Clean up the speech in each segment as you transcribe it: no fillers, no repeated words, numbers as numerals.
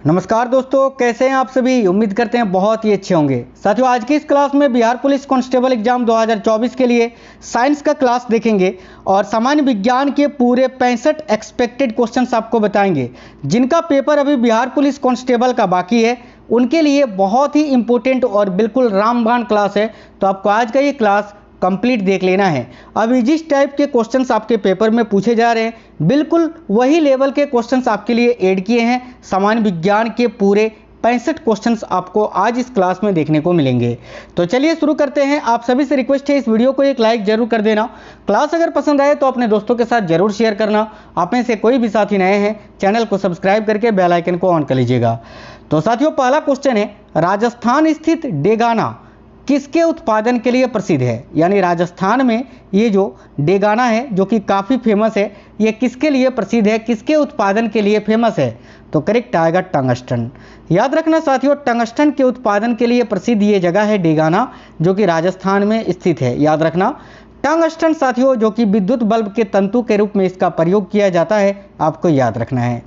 नमस्कार दोस्तों, कैसे हैं आप सभी। उम्मीद करते हैं बहुत ही अच्छे होंगे। साथियों, आज की इस क्लास में बिहार पुलिस कांस्टेबल एग्जाम 2024 के लिए साइंस का क्लास देखेंगे और सामान्य विज्ञान के पूरे 65 एक्सपेक्टेड क्वेश्चंस आपको बताएंगे, जिनका पेपर अभी बिहार पुलिस कांस्टेबल का बाकी है। उनके लिए बहुत ही इंपॉर्टेंट और बिल्कुल रामबाण क्लास है, तो आपको आज का ये क्लास कंप्लीट देख लेना है। अभी जिस टाइप के क्वेश्चंस आपके पेपर में पूछे जा रहे हैं, बिल्कुल वही लेवल के क्वेश्चंस आपके लिए ऐड किए हैं। सामान्य विज्ञान के पूरे 65 क्वेश्चंस आपको आज इस क्लास में देखने को मिलेंगे। तो चलिए शुरू करते हैं। आप सभी से रिक्वेस्ट है, इस वीडियो को एक लाइक जरूर कर देना। क्लास अगर पसंद आए तो अपने दोस्तों के साथ जरूर शेयर करना। आप में से कोई भी साथी नए हैं, चैनल को सब्सक्राइब करके बेल आइकन को ऑन कर लीजिएगा। तो साथियों, पहला क्वेश्चन है, राजस्थान स्थित डेगाना किसके उत्पादन के लिए प्रसिद्ध है। यानी राजस्थान में ये जो डेगाना है, जो कि काफ़ी फेमस है, ये किसके लिए प्रसिद्ध है, किसके उत्पादन के लिए फेमस है। तो करेक्ट आएगा टंगस्टन। याद रखना साथियों, टंगस्टन के उत्पादन के लिए प्रसिद्ध ये जगह है डेगाना, जो कि राजस्थान में स्थित है। याद रखना टंगस्टन साथियों, जो कि विद्युत बल्ब के तंतु के रूप में इसका प्रयोग किया जाता है, आपको याद रखना है।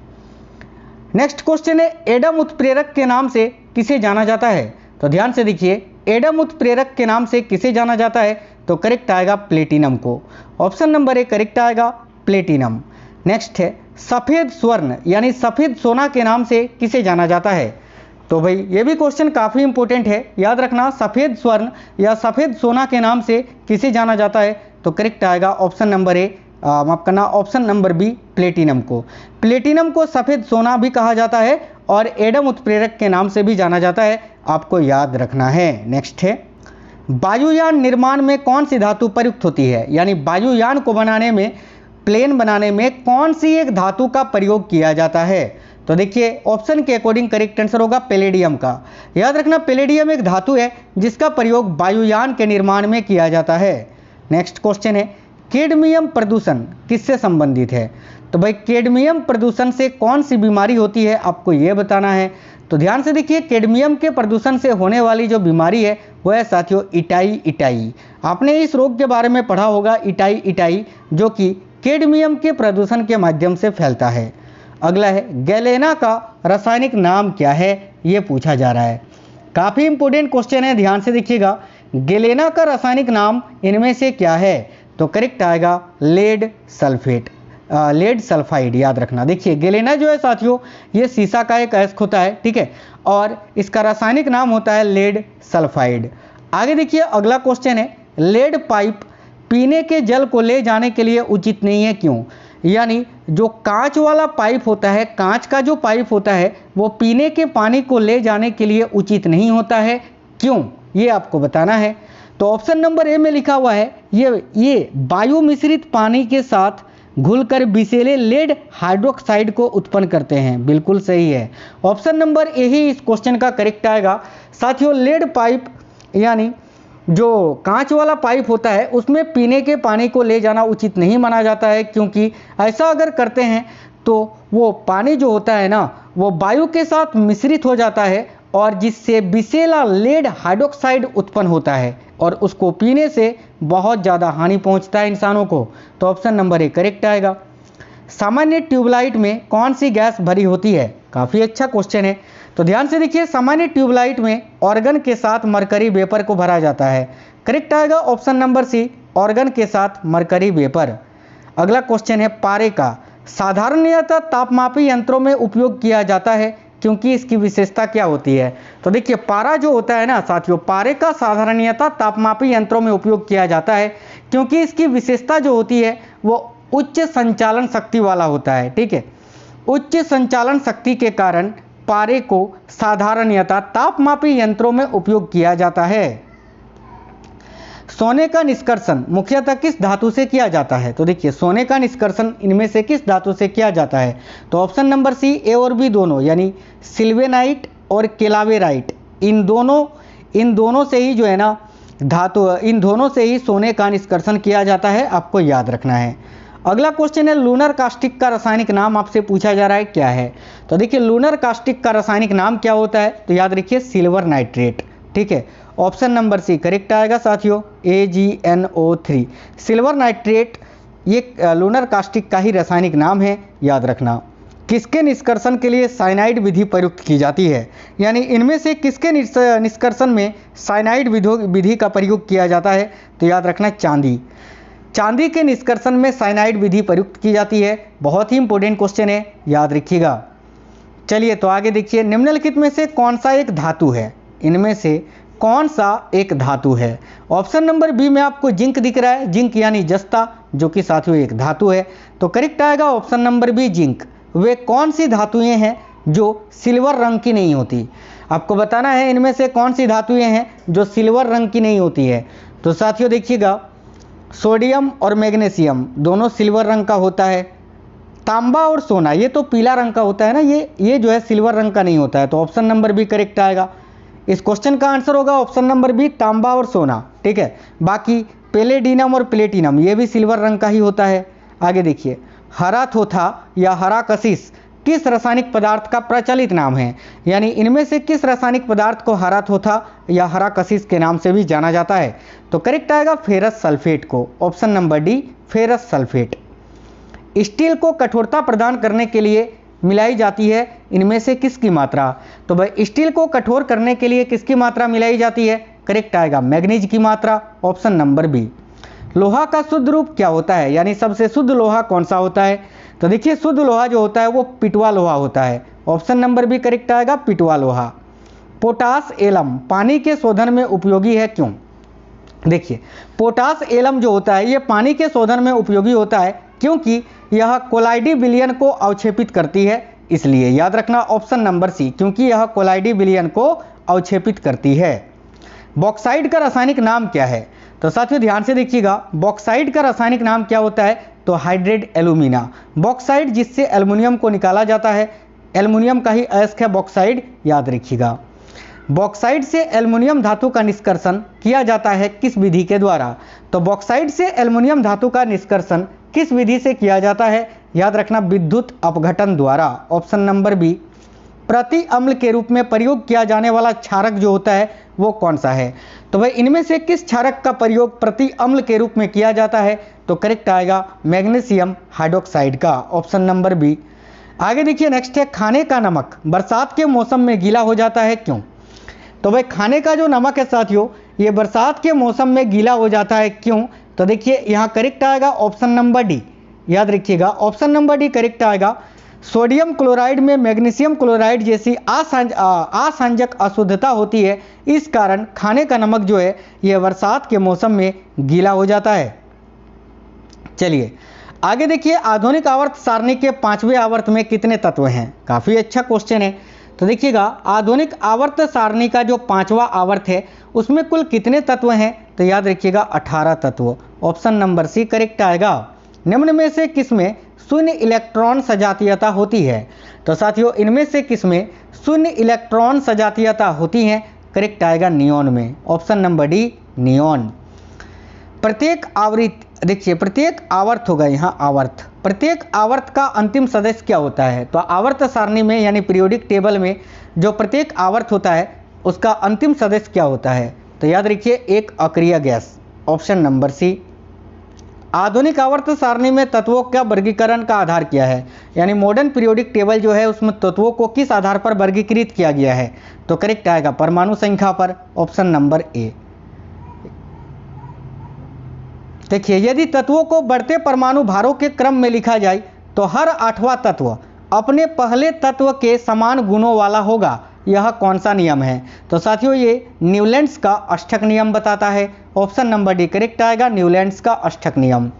नेक्स्ट क्वेश्चन है, एडम उत्प्रेरक के नाम से किसे जाना जाता है। तो ध्यान से देखिए, एडम उत्प्रेरक के नाम से किसे जाना जाता है। तो करेक्ट आएगा प्लेटिनम को। ऑप्शन नंबर ए करेक्ट आएगा प्लेटिनम। नेक्स्ट है, सफ़ेद स्वर्ण यानी सफ़ेद सोना के नाम से किसे जाना जाता है। तो भाई ये भी क्वेश्चन काफ़ी इंपॉर्टेंट है। याद रखना, सफ़ेद स्वर्ण या सफ़ेद सोना के नाम से किसे जाना जाता है। तो करेक्ट आएगा ऑप्शन नंबर ए, माफ करना, ऑप्शन नंबर बी प्लेटिनम को। प्लेटिनम को सफ़ेद सोना भी कहा जाता है और एडम उत्प्रेरक के नाम से भी जाना जाता है, आपको याद रखना है। नेक्स्ट है, वायुयान निर्माण में कौन सी धातु प्रयुक्त होती है। यानी वायुयान को बनाने में, प्लेन बनाने में कौन सी एक धातु का प्रयोग किया जाता है। तो देखिए, ऑप्शन के अकॉर्डिंग करेक्ट आंसर होगा पैलेडियम का। याद रखना, पैलेडियम एक धातु है जिसका प्रयोग वायुयान के निर्माण में किया जाता है। नेक्स्ट क्वेश्चन है, कैडमियम प्रदूषण किससे संबंधित है। तो भाई कैडमियम प्रदूषण से कौन सी बीमारी होती है, आपको यह बताना है। तो ध्यान से देखिए, कैडमियम के प्रदूषण से होने वाली जो बीमारी है वो है साथियों इटाई। आपने इस रोग के बारे में पढ़ा होगा, इटाई, जो कि कैडमियम के प्रदूषण के माध्यम से फैलता है। अगला है, गैलेना का रासायनिक नाम क्या है, ये पूछा जा रहा है। काफ़ी इंपॉर्टेंट क्वेश्चन है, ध्यान से देखिएगा। गैलेना का रासायनिक नाम इनमें से क्या है। तो करेक्ट आएगा लेड सल्फाइड। याद रखना, देखिए गैलेना जो है साथियों, ये सीसा का एक अयस्क होता है, ठीक है, और इसका रासायनिक नाम होता है लेड सल्फाइड। आगे देखिए, अगला क्वेश्चन है, लेड पाइप पीने के जल को ले जाने के लिए उचित नहीं है, क्यों। यानी जो कांच वाला पाइप होता है, कांच का जो पाइप होता है, वो पीने के पानी को ले जाने के लिए उचित नहीं होता है, क्यों, ये आपको बताना है। तो ऑप्शन नंबर ए में लिखा हुआ है, ये वायु मिश्रित पानी के साथ घुलकर विषैले लेड हाइड्रोक्साइड को उत्पन्न करते हैं। बिल्कुल सही है, ऑप्शन नंबर ए ही इस क्वेश्चन का करेक्ट आएगा। साथियों, लेड पाइप यानी जो कांच वाला पाइप होता है, उसमें पीने के पानी को ले जाना उचित नहीं माना जाता है, क्योंकि ऐसा अगर करते हैं तो वो पानी जो होता है ना, वो वायु के साथ मिश्रित हो जाता है और जिससे विषैला लेड हाइड्रोक्साइड उत्पन्न होता है और उसको पीने से बहुत ज़्यादा हानि पहुंचता है इंसानों को। तो ऑप्शन नंबर ए करेक्ट आएगा। सामान्य ट्यूबलाइट में कौन सी गैस भरी होती है। काफ़ी अच्छा क्वेश्चन है। तो ध्यान से देखिए, सामान्य ट्यूबलाइट में ऑर्गन के साथ मरकरी वेपर को भरा जाता है। करेक्ट आएगा ऑप्शन नंबर सी, ऑर्गन के साथ मरकरी वेपर। अगला क्वेश्चन है, पारे का साधारणतः तापमापी यंत्रों में उपयोग किया जाता है, क्योंकि इसकी विशेषता क्या होती है। तो देखिए, पारा जो होता है ना साथियों, पारे का साधारणतः तापमापी यंत्रों में उपयोग किया जाता है, क्योंकि इसकी विशेषता जो होती है वो उच्च संचालन शक्ति वाला होता है, ठीक है। उच्च संचालन शक्ति के कारण पारे को साधारणतः तापमापी यंत्रों में उपयोग किया जाता है। सोने का निष्कर्षण मुख्यतः किस धातु से किया जाता है। तो देखिए, सोने का निष्कर्षण इनमें से किस धातु से किया जाता है। तो ऑप्शन नंबर सी, ए और बी दोनों, यानी सिल्वेनाइट और केलावेराइट, इन दोनों से ही जो है ना धातु, इन दोनों से ही सोने का निष्कर्षण किया जाता है, आपको याद रखना है। अगला क्वेश्चन है, लूनर कास्टिक का रासायनिक नाम आपसे पूछा जा रहा है, क्या है। तो देखिए, लूनर कास्टिक का रासायनिक नाम क्या होता है। तो याद रखिए, सिल्वर नाइट्रेट, ठीक है। ऑप्शन नंबर सी करेक्ट आएगा साथियों, AgNO3। सिल्वर नाइट्रेट ये लूनर कास्टिक का ही रासायनिक नाम है, याद रखना। किसके निष्कर्षण के लिए साइनाइड विधि प्रयुक्त की जाती है? यानी इनमें से किसके निष्कर्षण में साइनाइड विधि का प्रयोग किया जाता है? तो याद रखना चांदी। चांदी के निष्कर्षण में साइनाइड विधि प्रयुक्त की जाती है। बहुत ही इंपॉर्टेंट क्वेश्चन है, याद रखिएगा। चलिए तो आगे देखिए, निम्नलिखित में से कौन सा एक धातु है? इनमें से कौन सा एक धातु है? ऑप्शन नंबर बी में आपको जिंक दिख रहा है, जिंक यानी जस्ता, जो कि साथियों एक धातु है। तो करेक्ट आएगा ऑप्शन नंबर बी, जिंक। वे कौन सी धातुएं हैं जो सिल्वर रंग की नहीं होती? आपको बताना है इनमें से कौन सी धातुएं हैं जो सिल्वर रंग की नहीं होती है। तो साथियों देखिएगा, सोडियम और मैग्नीशियम दोनों सिल्वर रंग का होता है। तांबा और सोना ये तो पीला रंग का होता है ना, ये जो है सिल्वर रंग का नहीं होता है। तो ऑप्शन नंबर बी करेक्ट आएगा। इस क्वेश्चन का आंसर होगा ऑप्शन नंबर बी, तांबा और सोना। ठीक है, बाकी पैलेडिनम और प्लेटिनम ये भी सिल्वर रंग का ही होता है। आगे देखिए, हरा थोथा या हरा कशिश किस रासायनिक पदार्थ का प्रचलित नाम है? यानी इनमें से किस रासायनिक पदार्थ को हरा थोथा या हरा कशिश के नाम से भी जाना जाता है? तो करेक्ट आएगा फेरस सल्फेट को, option number D, ferrous sulphate. Steel को कठोरता प्रदान करने के लिए मिलाई जाती है इनमें से किसकी मात्रा? तो भाई स्टील को कठोर करने के लिए किसकी मात्रा मिलाई जाती है? करेक्ट आएगा मैग्नीज की मात्रा, ऑप्शन नंबर बी। लोहा का शुद्ध रूप क्या होता है? यानी सबसे शुद्ध लोहा कौन सा होता है? तो देखिए, शुद्ध लोहा जो होता है वो पिटवा लोहा होता है, ऑप्शन नंबर बी करेक्ट आएगा, पिटवा लोहा। पोटास एलम पानी के शोधन में उपयोगी है, क्यों? देखिए, पोटास एलम जो होता है ये पानी के शोधन में उपयोगी होता है क्योंकि यह कोलाइडी विलयन को अवक्षेपित करती है, इसलिए याद रखना ऑप्शन नंबर सी, क्योंकि यह कोलाइडी विलयन को अवक्षेपित करती है। बॉक्साइड का रासायनिक नाम क्या है? तो साथियों ध्यान से देखिएगा, बॉक्साइड का रासायनिक नाम क्या होता है? तो हाइड्रेट एल्यूमिना। बॉक्साइड जिससे एल्युमिनियम को निकाला जाता है, एल्युमिनियम का ही अयस्क है बॉक्साइड, याद रखिएगा। बॉक्साइड से एल्युमिनियम धातु का निष्कर्षण किया जाता है किस विधि के द्वारा? तो बॉक्साइड से एल्युमिनियम धातु का निष्कर्षण किस विधि से किया जाता है? याद रखना विद्युत अपघटन द्वारा, ऑप्शन नंबर बी। प्रति अम्ल के रूप में प्रयोग किया जाने वाला क्षारक जो होता है वो कौन सा है? तो भाई इनमें से किस क्षारक का प्रयोग प्रति अम्ल के रूप में किया जाता है? तो करेक्ट आएगा मैग्नीशियम हाइड्रोक्साइड का, ऑप्शन नंबर बी। आगे देखिए, नेक्स्ट है, खाने का नमक बरसात के मौसम में गीला हो जाता है, क्यों? तो भाई खाने का जो नमक है साथियों ये बरसात के मौसम में गीला हो जाता है, क्यों? तो देखिए यहाँ करेक्ट आएगा ऑप्शन नंबर डी, याद रखिएगा ऑप्शन नंबर डी करेक्ट आएगा। सोडियम क्लोराइड में मैग्नीशियम क्लोराइड जैसी आसंजक अशुद्धता होती है, इस कारण खाने का नमक जो है यह बरसात के मौसम में गीला हो जाता है। चलिए आगे देखिए, आधुनिक आवर्त सारणी के 5वें आवर्त में कितने तत्व हैं? काफ़ी अच्छा क्वेश्चन है। तो देखिएगा, आधुनिक आवर्त सारणी का जो 5वां आवर्त है उसमें कुल कितने तत्व हैं? तो याद रखिएगा 18 तत्व, ऑप्शन नंबर सी करेक्ट आएगा। निम्न में से किसमें शून्य इलेक्ट्रॉन सजातीयता होती है? तो साथियों इनमें से किसमें शून्य इलेक्ट्रॉन सजातीयता होती है? करेक्ट आएगा नियॉन में, ऑप्शन नंबर डी नियॉन। प्रत्येक आवृत्ति, देखिए प्रत्येक आवर्त होगा यहाँ आवर्त, प्रत्येक आवर्त का अंतिम सदस्य क्या होता है? तो आवर्त सारणी में यानी पीरियोडिक टेबल में जो प्रत्येक आवर्त होता है उसका अंतिम सदस्य क्या होता है? तो याद रखिए एक अक्रिय गैस, ऑप्शन नंबर सी। आधुनिक आवर्त सारणी में तत्वों का वर्गीकरण का आधार क्या है? यानी मॉडर्न पीरियोडिक टेबल जो है उसमें तत्वों को किस आधार पर वर्गीकृत किया गया है? तो करेक्ट आएगा परमाणु संख्या पर, ऑप्शन नंबर ए। देखिए, यदि तत्वों को बढ़ते परमाणु भारों के क्रम में लिखा जाए तो हर 8वां तत्व अपने पहले तत्व के समान गुणों वाला होगा, यह कौन सा नियम है? तो साथियों ये न्यूलैंड्स का अष्टक नियम बताता है, ऑप्शन नंबर डी करेक्ट आएगा न्यूलैंड्स का अष्टक नियम।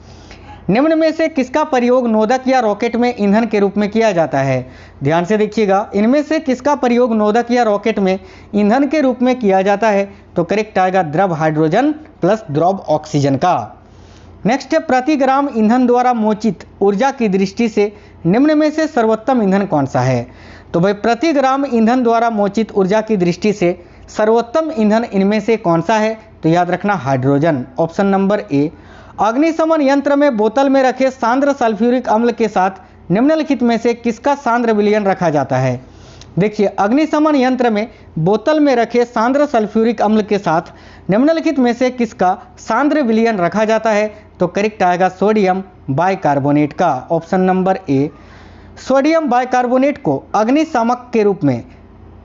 निम्न में से किसका प्रयोग नोदक या रॉकेट में ईंधन के रूप में किया जाता है? ध्यान से देखिएगा, इनमें से किसका प्रयोग नोदक या रॉकेट में ईंधन के रूप में किया जाता है? तो करेक्ट आएगा द्रव हाइड्रोजन प्लस द्रव ऑक्सीजन का। नेक्स्ट है, प्रति ग्राम ईंधन द्वारा मोचित ऊर्जा की दृष्टि से निम्न में से सर्वोत्तम ईंधन कौन सा है? तो भाई प्रति ग्राम ईंधन द्वारा मोचित ऊर्जा की दृष्टि से सर्वोत्तम ईंधन इनमें से कौन सा है? तो याद रखना हाइड्रोजन, ऑप्शन नंबर ए। अग्निशमन यंत्र में बोतल में रखे सांद्र सल्फ्यूरिक अम्ल के साथ निम्नलिखित में से किसका सांद्र विलयन रखा जाता है? देखिए, अग्निशमन यंत्र में बोतल में रखे सांद्र सल्फ्यूरिक अम्ल के साथ निम्नलिखित में से किसका सांद्र विलयन रखा जाता है? तो करेक्ट आएगा सोडियम बाइकार्बोनेट का, option number A. Sodium bicarbonate को अग्निशामक के रूप में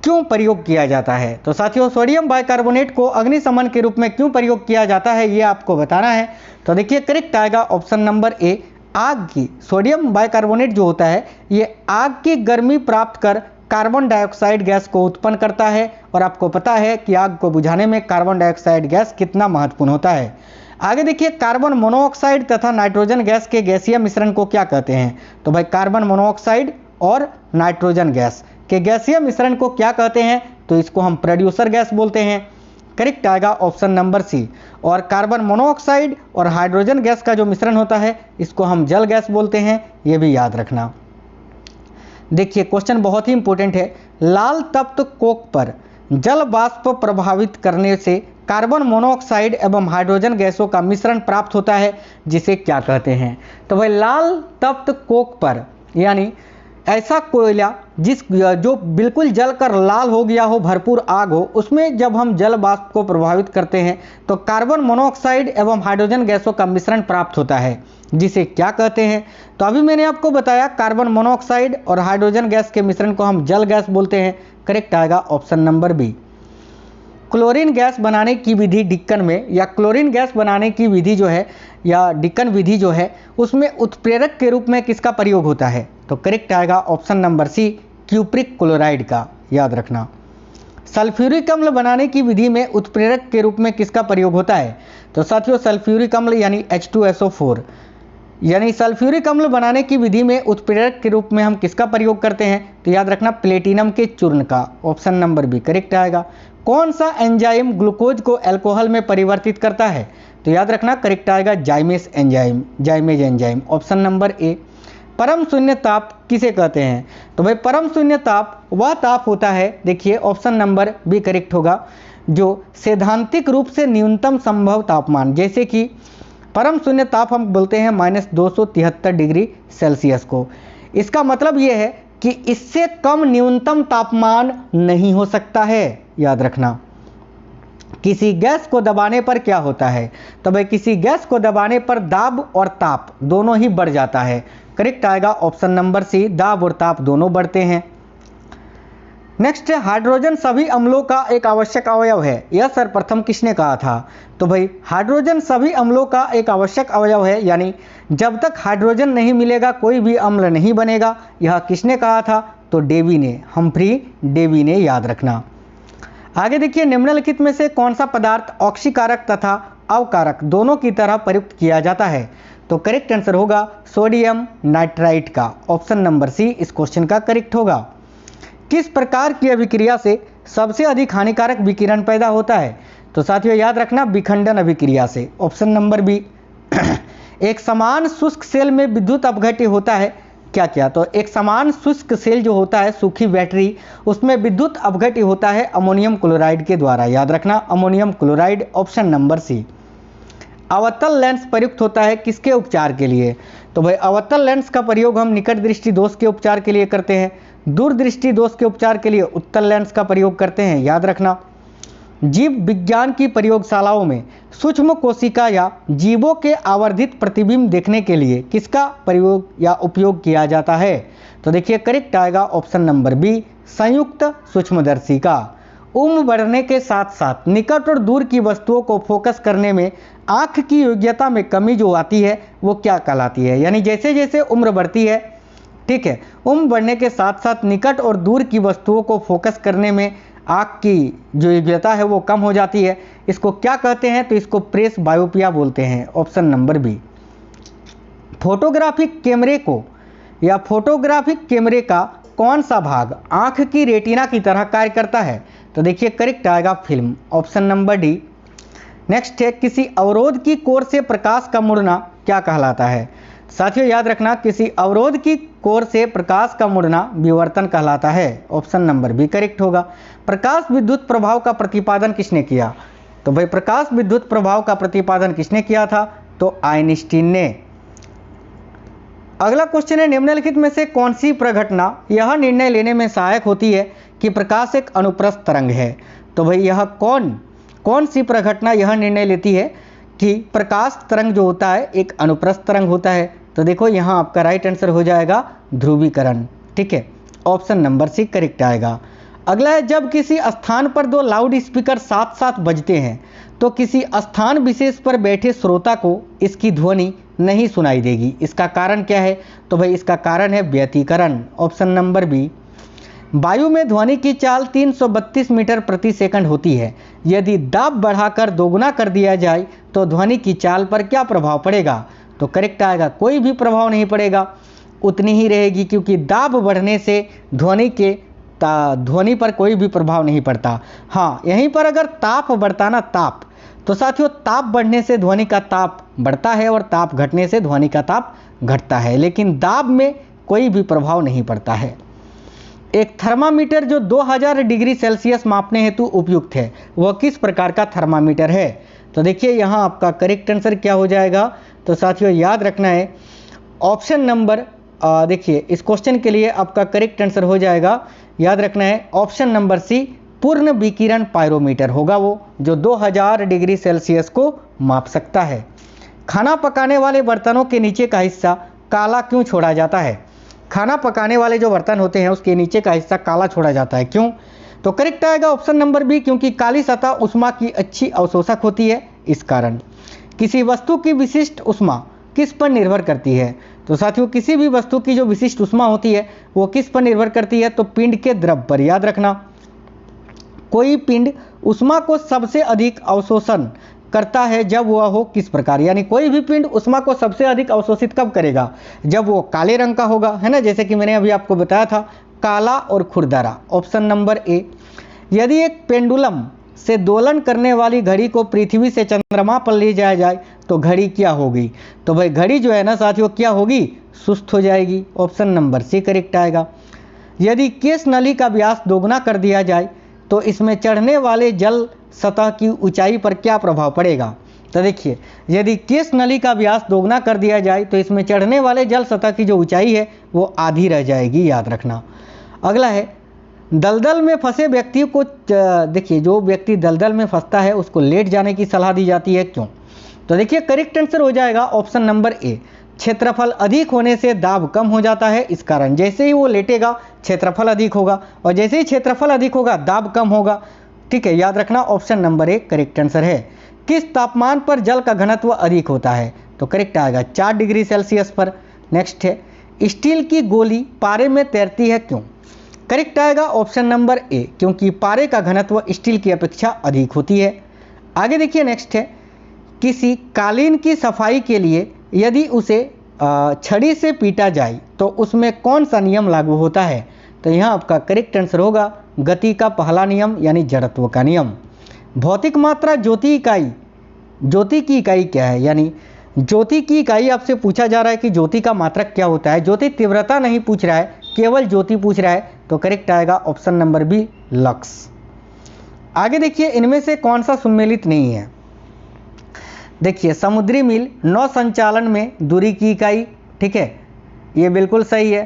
क्यों प्रयोग किया जाता है? तो साथियों, सोडियम बाइकार्बोनेट को अग्निशमन के रूप में क्यों प्रयोग किया जाता है, ये आपको बताना है। तो देखिए करेक्ट आएगा ऑप्शन नंबर ए, आग की। सोडियम बाइकार्बोनेट जो होता है ये आग की गर्मी प्राप्त कर कार्बन डाइऑक्साइड गैस को उत्पन्न करता है, और आपको पता है कि आग को बुझाने में कार्बन डाइऑक्साइड गैस कितना महत्वपूर्ण होता है। आगे देखिए, कार्बन मोनोऑक्साइड तथा नाइट्रोजन गैस के गैसीय मिश्रण को क्या कहते हैं? तो भाई कार्बन मोनोऑक्साइड और नाइट्रोजन गैस के गैसीय मिश्रण को क्या कहते हैं? तो इसको हम प्रोड्यूसर गैस बोलते हैं। करेक्ट आएगा ऑप्शन नंबर सी। और कार्बन मोनोऑक्साइड और हाइड्रोजन गैस का जो मिश्रण होता है इसको हम जल गैस बोलते हैं, ये भी याद रखना। देखिए क्वेश्चन बहुत ही इंपॉर्टेंट है। लाल तप्त कोक पर जल वाष्प प्रभावित करने से कार्बन मोनोऑक्साइड एवं हाइड्रोजन गैसों का मिश्रण प्राप्त होता है, जिसे क्या कहते हैं? तो भाई लाल तप्त कोक पर, यानी ऐसा कोयला जो बिल्कुल जलकर लाल हो गया हो, भरपूर आग हो, उसमें जब हम जल वाष्प को प्रभावित करते हैं तो कार्बन मोनोऑक्साइड एवं हाइड्रोजन गैसों का मिश्रण प्राप्त होता है, जिसे क्या कहते हैं? तो अभी मैंने आपको बताया कार्बन मोनोऑक्साइड और हाइड्रोजन गैस के मिश्रण को हम जल गैस बोलते हैं। करेक्ट आएगा option number B. Chlorine gas बनाने की विधि डिक्कन में, या क्लोरीन गैस बनाने की विधि जो है या डिक्कन विधि जो है, उसमें उत्प्रेरक के रूप में किसका प्रयोग होता है? तो करेक्ट आएगा option number C, cupric chloride का, याद रखना। सल्फ्यूरिक अम्ल बनाने की विधि में उत्प्रेरक के रूप में किसका प्रयोग होता है? तो साथियों सल्फ्यूरिक अम्ल यानी H2SO4, यानी सल्फ्यूरिक अम्ल बनाने की विधि में उत्प्रेरक के रूप में हम किसका प्रयोग करते हैं? तो याद रखना प्लेटिनम के चूर्ण का, ऑप्शन नंबर बी करेक्ट आएगा। कौन सा एंजाइम ग्लूकोज को अल्कोहल में परिवर्तित करता है? तो याद रखना करेक्ट आएगा जाइमेज एंजाइम, ऑप्शन नंबर ए। परम शून्य ताप किसे कहते हैं? तो भाई परम शून्य ताप वह ताप होता है, देखिए ऑप्शन नंबर बी करेक्ट होगा, जो सैद्धांतिक रूप से न्यूनतम संभव तापमान, जैसे कि परम शून्य ताप हम बोलते हैं -273 डिग्री सेल्सियस को। इसका मतलब यह है कि इससे कम न्यूनतम तापमान नहीं हो सकता है, याद रखना। किसी गैस को दबाने पर क्या होता है? तो भाई किसी गैस को दबाने पर दाब और ताप दोनों ही बढ़ जाता है। करेक्ट आएगा ऑप्शन नंबर सी, दाब और ताप दोनों बढ़ते हैं। नेक्स्ट है, हाइड्रोजन सभी अम्लों का एक आवश्यक अवयव है, यह सर्वप्रथम किसने कहा था? तो भाई हाइड्रोजन सभी अम्लों का एक आवश्यक अवयव है, यानी जब तक हाइड्रोजन नहीं मिलेगा कोई भी अम्ल नहीं बनेगा, यह किसने कहा था? तो डेवी ने, हम्फ्री डेवी ने, याद रखना। आगे देखिए, निम्नलिखित में से कौन सा पदार्थ ऑक्सीकारक तथा अवकारक दोनों की तरह प्रयुक्त किया जाता है? तो करेक्ट आंसर होगा सोडियम नाइट्राइट का, ऑप्शन नंबर सी इस क्वेश्चन का करेक्ट होगा। किस प्रकार की अभिक्रिया से सबसे अधिक हानिकारक विकिरण पैदा होता है? तो साथियों याद रखना विखंडन अभिक्रिया से, ऑप्शन नंबर बी। एक समान शुष्क सेल में विद्युत अपघट्य होता है क्या क्या? तो एक समान शुष्क सेल जो होता है, सूखी बैटरी, उसमें विद्युत अपघट्य होता है अमोनियम क्लोराइड के द्वारा, याद रखना ammonium chloride, option number C. अवतल लेंस प्रयुक्त होता है किसके उपचार के लिए? तो भाई अवतल लेंस का प्रयोग हम निकट दृष्टि दोष के उपचार के लिए करते हैं, दूरदृष्टि दोष के उपचार के लिए उत्तल लेंस का प्रयोग करते हैं, याद रखना। जीव विज्ञान की प्रयोगशालाओं में सूक्ष्म कोशिका या जीवों के आवर्धित प्रतिबिंब देखने के लिए किसका प्रयोग या उपयोग किया जाता है? तो देखिए करेक्ट आएगा ऑप्शन नंबर बी, संयुक्त सूक्ष्मदर्शी का। उम्र बढ़ने के साथ साथ निकट और दूर की वस्तुओं को फोकस करने में आँख की योग्यता में कमी जो आती है वो क्या कहलाती है? यानी जैसे जैसे उम्र बढ़ती है, ठीक है, उम्र बढ़ने के साथ साथ निकट और दूर की वस्तुओं को फोकस करने में आँख की जो योग्यता है वो कम हो जाती है, इसको क्या कहते हैं? तो इसको प्रेस बायोपिया बोलते हैं, ऑप्शन नंबर बी। फोटोग्राफिक कैमरे को या फोटोग्राफिक कैमरे का कौन सा भाग आँख की रेटिना की तरह कार्य करता है? तो देखिए करेक्ट आएगा film, option number D. Next है, किसी अवरोध की कोर से प्रकाश का मुड़ना क्या कहलाता है? साथियों याद रखना, किसी अवरोध की कोर से प्रकाश का मुड़ना विवर्तन कहलाता है, ऑप्शन नंबर बी करेक्ट होगा। प्रकाश विद्युत प्रभाव का प्रतिपादन किसने किया? तो भाई प्रकाश विद्युत प्रभाव का प्रतिपादन किसने किया था? तो आइंस्टीन ने। अगला क्वेश्चन है, निम्नलिखित में से कौन सी प्रघटना यह निर्णय लेने में सहायक होती है कि प्रकाश एक अनुप्रस्थ तरंग है? तो भाई यह कौन सी प्रघटना यह निर्णय लेती है कि प्रकाश तरंग जो होता है एक अनुप्रस्थ तरंग होता है? तो देखो यहाँ आपका राइट आंसर हो जाएगा ध्रुवीकरण। ठीक है, ऑप्शन नंबर सी करेक्ट आएगा। अगला है, जब किसी स्थान पर दो लाउड स्पीकर साथ साथ बजते हैं तो किसी स्थान विशेष पर बैठे श्रोता को इसकी ध्वनि नहीं सुनाई देगी। इसका कारण क्या है? तो भाई इसका कारण है व्यतिकरण, ऑप्शन नंबर बी। वायु में ध्वनि की चाल 332 मीटर प्रति सेकंड होती है। यदि दाब बढ़ाकर दोगुना कर दिया जाए तो ध्वनि की चाल पर क्या प्रभाव पड़ेगा? तो करेक्ट आएगा, कोई भी प्रभाव नहीं पड़ेगा, उतनी ही रहेगी, क्योंकि दाब बढ़ने से ध्वनि पर कोई भी प्रभाव नहीं पड़ता। हाँ, यहीं पर अगर ताप बढ़ता ना, ताप, तो साथियों ताप बढ़ने से ध्वनि का ताप बढ़ता है और ताप घटने से ध्वनि का ताप घटता है, लेकिन दाब में कोई भी प्रभाव नहीं पड़ता है। एक थर्मामीटर जो 2000 डिग्री सेल्सियस मापने हेतु उपयुक्त है, वह किस प्रकार का थर्मामीटर है? तो देखिए यहाँ आपका करेक्ट आंसर क्या हो जाएगा? तो साथियों याद रखना है ऑप्शन नंबर, देखिए इस क्वेश्चन के लिए आपका करेक्ट आंसर हो जाएगा, याद रखना है ऑप्शन नंबर सी, पूर्ण विकिरण पायरोमीटर होगा वो, जो 2000 डिग्री सेल्सियस को माप सकता है। खाना पकाने वाले बर्तनों के नीचे का हिस्सा काला क्यों छोड़ा जाता है? खाना पकाने वाले जो बर्तन होते हैं उसके नीचे का हिस्सा काला छोड़ा जाता है, क्यों? तो करेक्ट आएगा ऑप्शन नंबर बी, क्योंकि काली सतह उष्मा की अच्छी अवशोषक होती है, इस कारण। किसी वस्तु की विशिष्ट उष्मा किस पर निर्भर करती है? तो साथियों किसी भी वस्तु की जो विशिष्ट उष्मा होती है वो किस पर निर्भर करती है? तो पिंड के द्रव पर। याद रखना, कोई पिंड उष्मा को सबसे अधिक अवशोषण करता है जब वह हो किस प्रकार, यानी कोई भी पिंड उष्मा को सबसे अधिक अवशोषित कब करेगा? जब वो काले रंग का होगा, है ना, जैसे कि मैंने अभी आपको बताया था, काला और खुरदरा, ऑप्शन नंबर ए। यदि एक पेंडुलम से दोलन करने वाली घड़ी को पृथ्वी से चंद्रमा पर ले जाया जाए तो घड़ी क्या होगी? तो भाई घड़ी जो है ना साथियों क्या होगी? सुस्त हो जाएगी, ऑप्शन नंबर सी करेक्ट आएगा। यदि केश नली का व्यास दोगुना कर दिया जाए तो इसमें चढ़ने वाले जल सतह की ऊंचाई पर क्या प्रभाव पड़ेगा? तो देखिए, यदि केश नली का व्यास दोगुना कर दिया जाए तो इसमें चढ़ने वाले जल सतह की जो ऊंचाई है वो आधी रह जाएगी, याद रखना। अगला है, दलदल में फंसे व्यक्ति को, देखिए जो व्यक्ति दलदल में फंसता है उसको लेट जाने की सलाह दी जाती है, क्यों? तो देखिए करेक्ट आंसर हो जाएगा ऑप्शन नंबर ए, क्षेत्रफल अधिक होने से दाब कम हो जाता है, इस कारण। जैसे ही वो लेटेगा क्षेत्रफल अधिक होगा, और जैसे ही क्षेत्रफल अधिक होगा दाब कम होगा। ठीक है, याद रखना option number A correct answer है। किस तापमान पर जल का घनत्व अधिक होता है? तो करेक्ट आएगा 4 डिग्री सेल्सियस पर। नेक्स्ट है, स्टील की गोली पारे में तैरती है, क्यों? करेक्ट आएगा ऑप्शन नंबर ए, क्योंकि पारे का घनत्व स्टील की अपेक्षा अधिक होती है। आगे देखिए नेक्स्ट है, किसी कालीन की सफाई के लिए यदि उसे छड़ी से पीटा जाए तो उसमें कौन सा नियम लागू होता है? तो यहाँ आपका करेक्ट आंसर होगा गति का पहला नियम, यानी जड़त्व का नियम। भौतिक मात्रा ज्योति की इकाई क्या है? यानी ज्योति की इकाई आपसे पूछा जा रहा है कि ज्योति का मात्रक क्या होता है। ज्योति तीव्रता नहीं पूछ रहा है, केवल ज्योति पूछ रहा है, तो करेक्ट आएगा ऑप्शन नंबर बी लक्स। आगे देखिए, इनमें से कौन सा सम्मिलित नहीं है? देखिए समुद्री मील नौ संचालन में दूरी की इकाई, ठीक है, ये बिल्कुल सही है।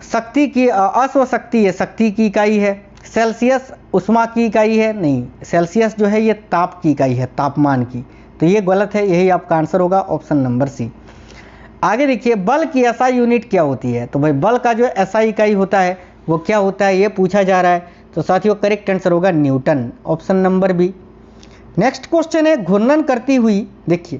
शक्ति की अश्व शक्ति है, शक्ति की इकाई है। सेल्सियस उष्मा की इकाई है, नहीं, सेल्सियस जो है ये ताप की इकाई है, तापमान की, तो ये गलत है, यही आपका आंसर होगा ऑप्शन नंबर सी। आगे देखिए, बल की एसआई यूनिट क्या होती है? तो भाई बल का जो एसआई इकाई होता है वो क्या होता है, ये पूछा जा रहा है, तो साथियों करेक्ट आंसर होगा Newton, option number B. Next question है, घूर्णन करती हुई, देखिए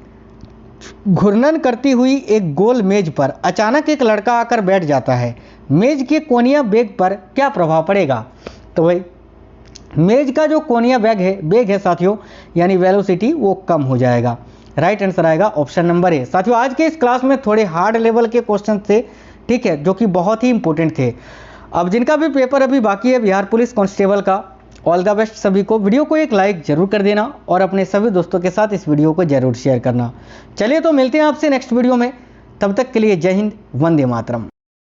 घूर्णन करती हुई एक गोल मेज पर अचानक एक लड़का आकर बैठ जाता है, मेज के कोणीय वेग पर क्या प्रभाव पड़ेगा? तो भाई मेज का जो कोणीय वेग है साथियों, यानी वेलोसिटी, वो कम हो जाएगा। राइट आंसर आएगा ऑप्शन नंबर ए। साथियों आज के इस क्लास में थोड़े हार्ड लेवल के क्वेश्चन थे, ठीक है, जो कि बहुत ही इंपॉर्टेंट थे। अब जिनका भी पेपर अभी बाकी है बिहार पुलिस कांस्टेबल का, ऑल द बेस्ट सभी को। वीडियो को एक लाइक जरूर कर देना और अपने सभी दोस्तों के साथ इस वीडियो को जरूर शेयर करना। चलिए तो मिलते हैं आपसे नेक्स्ट वीडियो में, तब तक के लिए जय हिंद, वंदे मातरम।